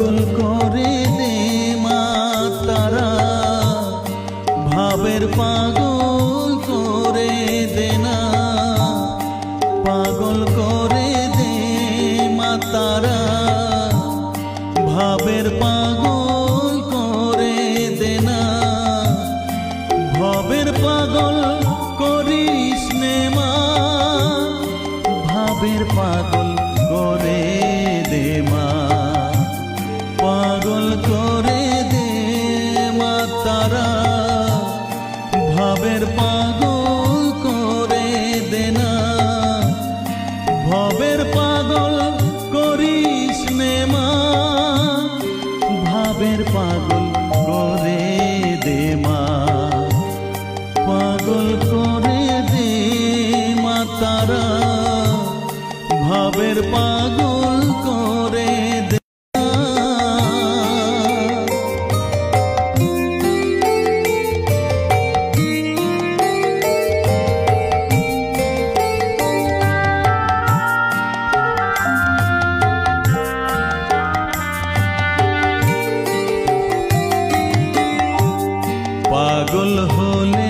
পাগল করে দে মা তারা, ভাবের পাগল করে দে না, পাগল করে দে মা তারা, ভাবের পাগল করে দে না, ভবের পাগল করিস নে মা, ভাবের পাগল করে দে মা, পাগল করে দে মা তারা, ভাবের পাগল করে দে না, ভবের পাগল করিস নে মা, ভাবের পাগল করে দে মা, পাগল করে দে মা তারা, ভাবের পাগল করে দে। পাগল হলে